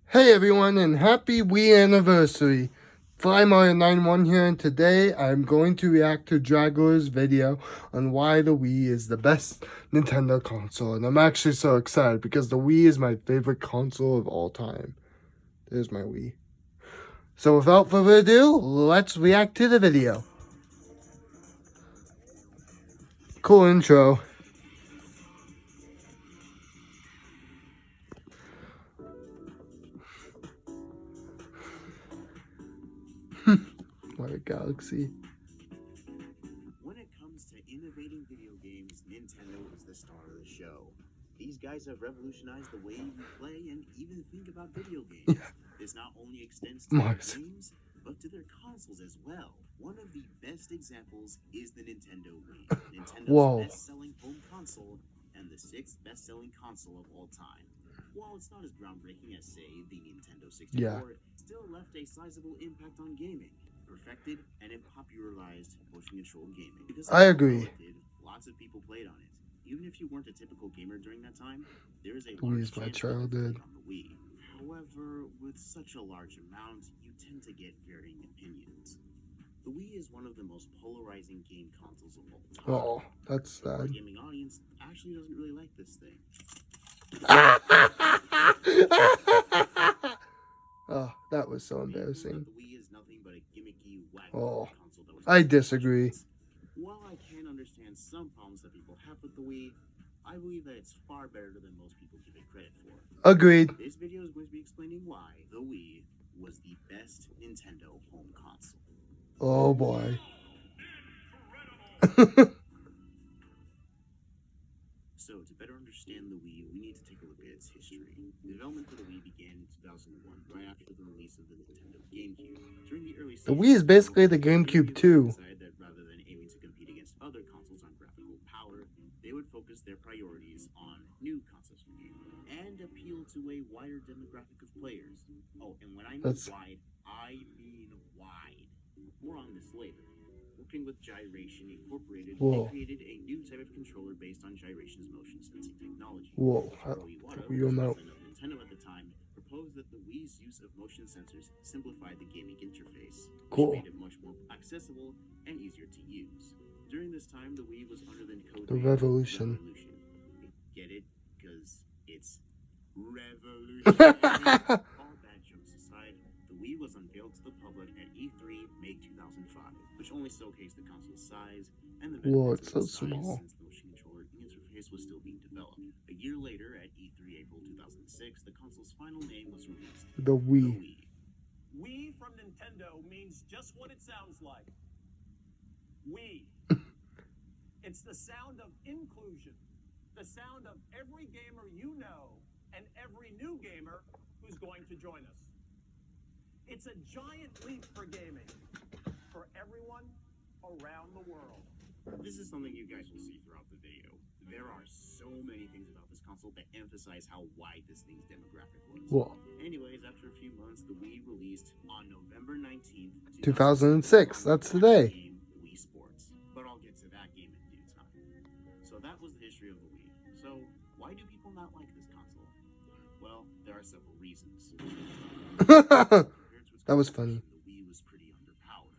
Hey everyone, and happy Wii anniversary! FlyMario91 here, and today I'm going to react to Dragular's video on why the Wii is the best Nintendo console. And I'm actually so excited because the Wii is my favorite console of all time. There's my Wii. So without further ado, let's react to the video. Cool intro. What a galaxy. When it comes to innovating video games, Nintendo is the star of the show. These guys have revolutionized the way you play and even think about video games. Yeah. This not only extends to their games, but to their consoles as well. One of the best examples is the Nintendo Wii, Nintendo's best-selling home console and the 6th best-selling console of all time. While it's not as groundbreaking as, say, the Nintendo 64, it still left a sizable impact on gaming. Perfected and it popularized motion control gaming. Because I agree. Lots of people played on it. Even if you weren't a typical gamer during that time, there is a large chance my childhood on the Wii. However, with such a large amount, you tend to get varying opinions. The Wii is one of the most polarizing game consoles of all time. Oh, that's sad. The gaming audience actually doesn't really like this thing. Oh, that was so embarrassing. The Wii is nothing but a gimmicky, wacky console that was I disagree. While I can understand some problems that people have with the Wii, I believe that it's far better than most people give it credit for. Agreed. This video is going to be explaining why the Wii was the best Nintendo home console. Oh boy. So, to better understand the Wii, we need to take a look at its history. The development for the Wii began in 2001, right after the release of the Nintendo GameCube. During the early the Wii is basically the GameCube too. Decided that rather than aiming to compete against other consoles on graphical power, they would focus their priorities on new concepts for gaming and appeal to a wider demographic of players. Oh, and when I mean wide, I mean wide. More on this later. Working with Gyration Incorporated, they created a new type of controller based on Gyration's motion sensing technology. Nintendo at the time proposed that the Wii's use of motion sensors simplified the gaming interface, which made it much more accessible and easier to use. During this time, the Wii was under the code name Revolution. Get it? Because it's revolutionary. All bad jokes aside, the Wii was unveiled to the public at E3 May 2005, which only showcased the console's size and the benefits of its size since the motion controller interface was still being developed. A year later, at E3 April 2006, the console's final name was released. The Wii. Wii from Nintendo means just what it sounds like. Wii. It's the sound of inclusion. The sound of every gamer you know and every new gamer who's going to join us. It's a giant leap for gaming for everyone around the world. This is something you guys will see throughout the video. There are so many things about this console that emphasize how wide this thing's demographic was. Anyways, after a few months, the Wii released on November 19th, 2006. That's today. Wii Sports. But I'll get to that game in due time. So that was the history of the Wii. So why do people not like this console? Well, there are several reasons. That was funny. The Wii was pretty underpowered.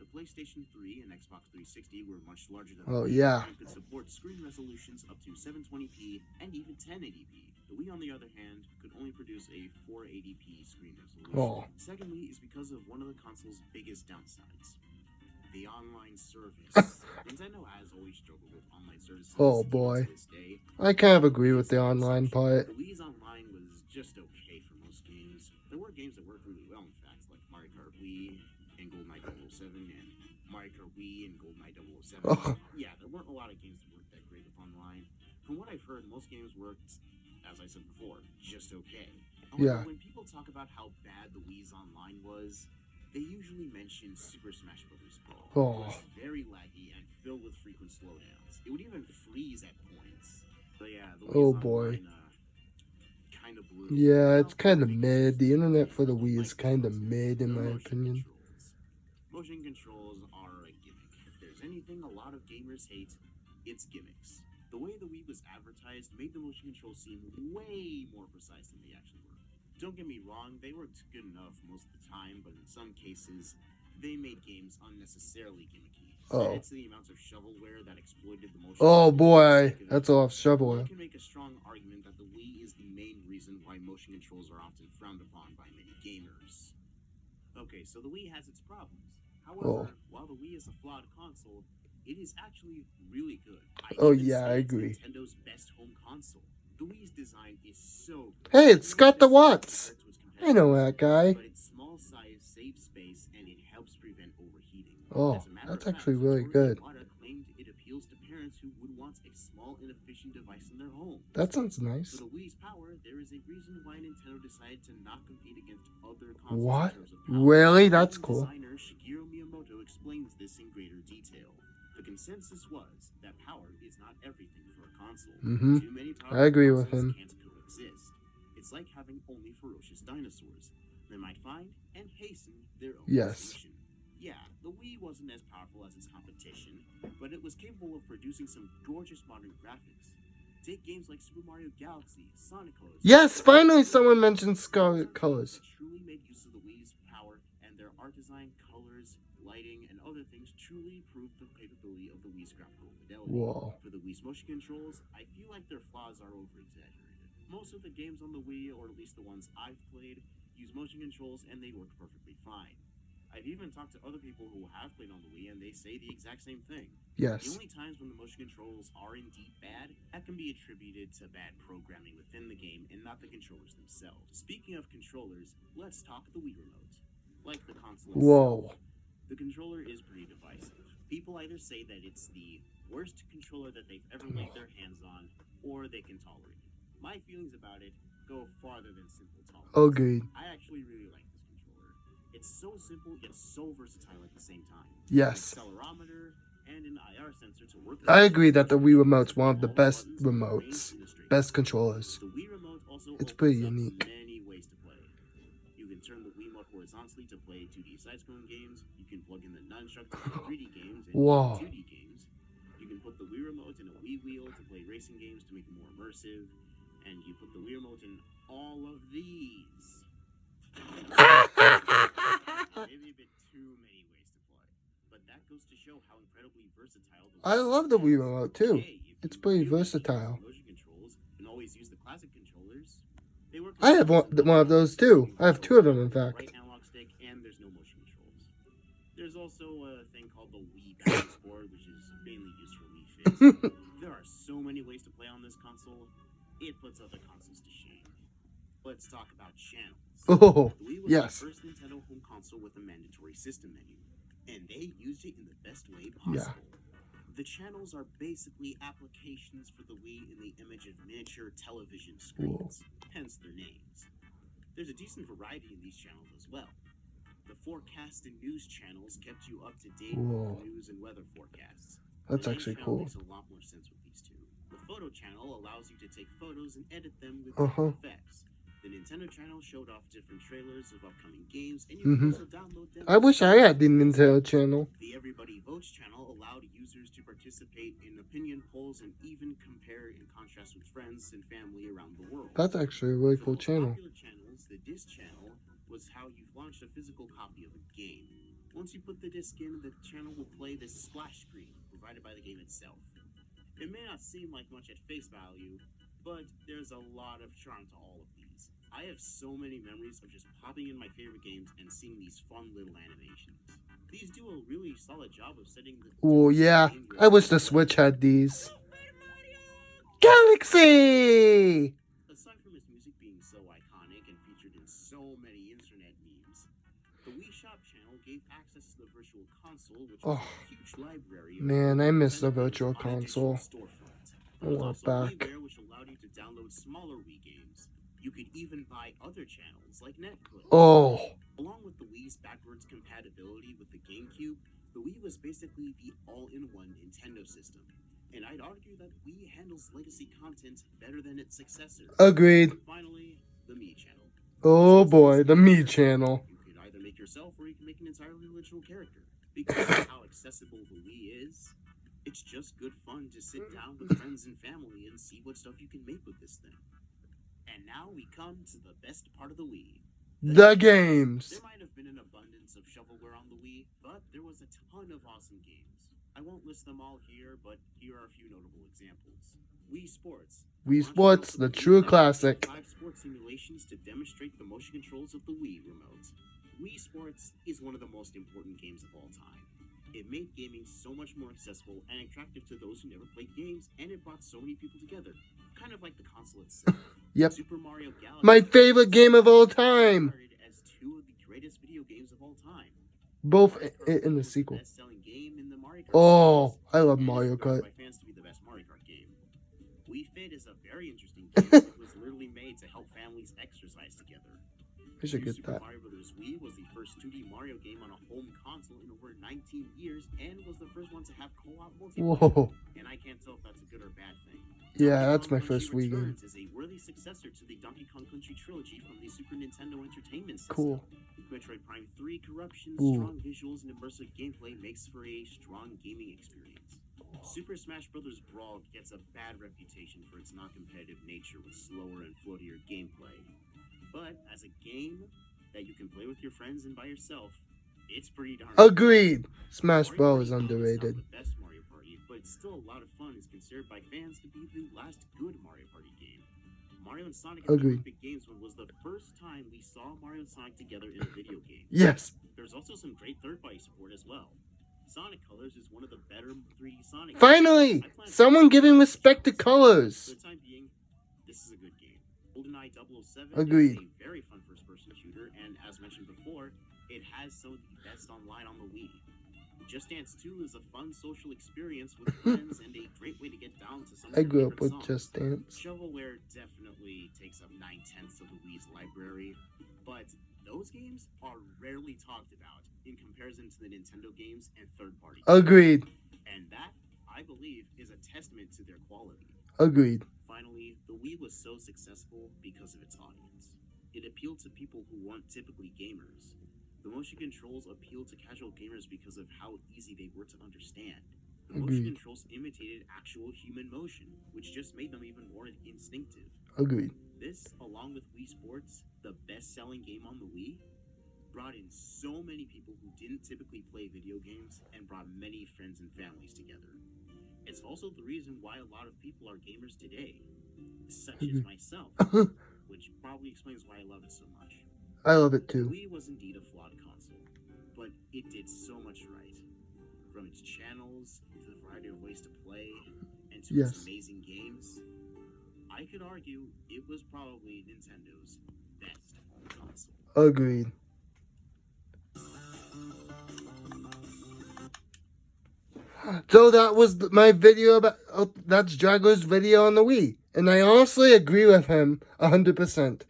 The PlayStation 3 and Xbox 360 were much larger than the Wii and could support screen resolutions up to 720p and even 1080p. The Wii, on the other hand, could only produce a 480p screen resolution. Secondly, is because of one of the console's biggest downsides. The online service. Nintendo has always struggled with online services. Oh boy. To this day. I kind of agree with the online part. The Wii's online was just okay for most games. There were games that worked really well, in fact, like Mario Kart Wii and GoldenEye 007 and Mario Kart Wii and GoldenEye 007. Yeah, there weren't a lot of games that worked that great with online. From what I've heard, most games worked, as I said before, just okay. However, when people talk about how bad the Wii's online was, they usually mention Super Smash Bros. Brawl. It was very laggy and filled with frequent slowdowns. It would even freeze at points. But yeah, the Wii's online, kind of blew. Yeah, it's kind of mid. The internet for the Wii is kind of mid, in my opinion. Motion controls are a gimmick. If there's anything a lot of gamers hate, it's gimmicks. The way the Wii was advertised made the motion controls seem way more precise than they actually were. Don't get me wrong, they worked good enough most of the time, but in some cases, they made games unnecessarily gimmicky. Oh. Added to the amounts of shovelware that exploited the motion. Oh boy, One that's off shovelware. can make a strong argument that the Wii is the main reason why motion controls are often frowned upon by many gamers. Okay, so the Wii has its problems. However, while the Wii is a flawed console, it is actually really good. Oh, even yeah, I say it's agree. Nintendo's best home console. The Wii's design is so good. Hey, it's got the watts. Compared to its I know competitors, that guy. but its small size saves space and it helps prevent overheating. Oh, As a matter that's of fact, actually really Satoru good. Iwata claimed it appeals to parents who would want a small and efficient device in their home. That sounds nice. For the Wii's power, there is a reason why Nintendo decided to not compete against other consoles What? in terms of power. Really? That's Game cool. Designer Shigeru Miyamoto explains this in greater detail. The consensus was that power is not everything for a console. Mhm. Too many I agree with consoles him. can't coexist. It's like having only ferocious dinosaurs. They might find and hasten their own Yes. extinction. Yeah, the Wii wasn't as powerful as its competition, but it was capable of producing some gorgeous modern graphics. Take games like Super Mario Galaxy, Sonic Colors. Yes, finally someone mentioned Scarlet Colors. That truly made use of the Wii's power, and their art design, colors, lighting, and other things truly proved the capability of the Wii's graphical fidelity. Whoa. For the Wii's motion controls, I feel like their flaws are over-exaggerated. Most of the games on the Wii, or at least the ones I've played, use motion controls and they work perfectly fine. I've even talked to other people who have played on the Wii and they say the exact same thing. The Yes. only times when the motion controls are indeed bad, that can be attributed to bad programming within the game and not the controllers themselves. Speaking of controllers, let's talk the Wii remote. Like the console itself, Whoa. the controller is pretty divisive. People either say that it's the worst controller that they've ever laid their hands on, or they can tolerate it. My feelings about it go farther than simple tolerance. Agreed. I actually really like this controller. It's so simple yet so versatile at the same time. Yes. Accelerometer and an IR sensor to work. I agree that the Wii remote's one of the best remotes, best controllers. The Wii remote also It's pretty opens up unique. many ways to play. You can turn the Wiimote horizontally to play 2D side-scrolling games. You can plug in the nunchuck to play 3D games and Whoa. 2D games. You can put the Wii remote in a Wii wheel to play racing games to make it more immersive. And you put the Wii remote in all of these. Maybe a bit too many ways to play, but that goes to show how incredibly versatile the I love the Wii remote too. Hey, if It's you pretty really versatile. use motion controls and always use the classic controllers. They work I have one of those too. I have two of them, in fact. Right analog stick, and there's no motion controls. There's also a thing called the Wii balance board, which is mainly used for Wii Fit. There are so many ways to play on this console. It puts other consoles to shame. Let's talk about channels. Oh, The Wii was yes. the first Nintendo home console with a mandatory system menu, and they used it in the best way possible. The channels are basically applications for the Wii in the image of miniature television screens, hence their names. There's a decent variety in these channels as well. The forecast and news channels kept you up to date Whoa. with news and weather forecasts. That's The name actually channel cool. makes a lot more sense with these two. The photo channel allows you to take photos and edit them with Uh-huh. different effects. The Nintendo channel showed off different trailers of upcoming games, and you Mhm. can also download them. I wish I had the Nintendo channel. The Everybody Votes channel allowed users to participate in opinion polls and even compare and contrast with friends and family around the world. That's actually a really For cool the most channel. popular channels, the disc channel was how you launched a physical copy of a game. Once you put the disc in, the channel will play this splash screen provided by the game itself. It may not seem like much at face value, but there's a lot of charm to all of these. I have so many memories of just popping in my favorite games and seeing these fun little animations. These do a really solid job of setting the Oh, yeah. I wish the Switch had these. Galaxy! Aside from its music being so iconic and featured in so many internet memes, the Wii Shop channel gave access to the Virtual Console, which was a huge library of Man, I miss the Nintendo Virtual games on a Console. digital storefront. I There was want it also back. WiiWare, which allowed you to download smaller Wii games. You could even buy other channels like Netflix. Oh, Along with the Wii's backwards compatibility with the GameCube, the Wii was basically the all-in-one Nintendo system. And I'd argue that Wii handles legacy content better than its successor. agreed. Finally, the Mii channel. Oh boy, the Me channel. You could either make yourself or you can make an entirely original character. Because of how accessible the Wii is, it's just good fun to sit down with friends and family and see what stuff you can make with this thing. And now we come to the best part of the Wii. The games. There might have been an abundance of shovelware on the Wii, but there was a ton of awesome games. I won't list them all here, but here are a few notable examples. Wii Sports. Wii Sports, the true classic. 5 sports simulations to demonstrate the motion controls of the Wii remote. Wii Sports is one of the most important games of all time. It made gaming so much more accessible and attractive to those who never played games, and it brought so many people together. Kind of like the console itself. Yep. Super Mario Galaxy. My favorite game of all time. As 2 of the greatest video games of all time. Both in the sequel. Best-selling game in the Mario Kart Oh, series, I love and Mario is regarded Kart. by fans to be the best Mario Kart game. Wii Fit is a very interesting game. It was literally made to help families exercise together. I should get Super that. Mario Bros. Wii was the first 2D Mario game on a home console in over 19 years and was the first one to have co-op multiplayer. Whoa. And I can't tell if that's a good or bad thing. Yeah, Donkey that's Kong my first Country Wii game. Returns is a worthy successor to the Donkey Kong Country trilogy from the Super Nintendo Entertainment System. Cool. Metroid Prime 3 Corruption, Ooh. strong visuals, and immersive gameplay makes for a strong gaming experience. Super Smash Bros. Brawl gets a bad reputation for its non-competitive nature with slower and floatier gameplay. But as a game that you can play with your friends and by yourself, it's pretty darn good. Agreed. Smash Mario Bros Party is is not underrated. the best Mario Party, but it's still a lot of fun. It's considered by fans to be the last good Mario Party game. Mario and Sonic at the Agreed. Olympic Games was the first time we saw Mario and Sonic together in a video game. Yes. There's also some great third-party support as well. Sonic Colors is one of the better 3D Sonic games. Finally, I plan to someone play giving it respect to For colors. the time being, this is a good game. GoldenEye 007 Agreed. is a very fun first-person shooter, and as mentioned before, it has some of the best online on the Wii. Just Dance 2 is a fun social experience with friends and a great way to get down to some of I your grew up favorite with songs. Just Dance. Shovelware definitely takes up 9/10 of the Wii's library, but those games are rarely talked about in comparison to the Nintendo games and third-party games. Agreed. And that, I believe, is a testament to their quality. Agreed. Finally, the Wii was so successful because of its audience. It appealed to people who weren't typically gamers. The motion controls appealed to casual gamers because of how easy they were to understand. The motion Agreed. controls imitated actual human motion, which just made them even more instinctive. Agreed. This, along with Wii Sports, the best-selling game on the Wii, brought in so many people who didn't typically play video games and brought many friends and families together. It's also the reason why a lot of people are gamers today, such as myself, which probably explains why I love it so much. I love it The too. Wii was indeed a flawed console, but it did so much right. From its channels, to the variety of ways to play, and to Yes. its amazing games, I could argue it was probably Nintendo's best home console. Agreed. So that was my video about, that's Dragular's video on the Wii. And I honestly agree with him 100%.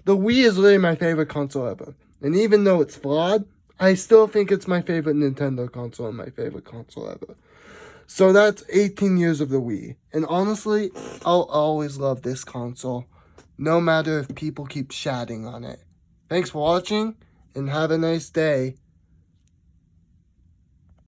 The Wii is literally my favorite console ever. And even though it's flawed, I still think it's my favorite Nintendo console and my favorite console ever. So that's 18 years of the Wii. And honestly, I'll always love this console, no matter if people keep shatting on it. Thanks for watching, and have a nice day.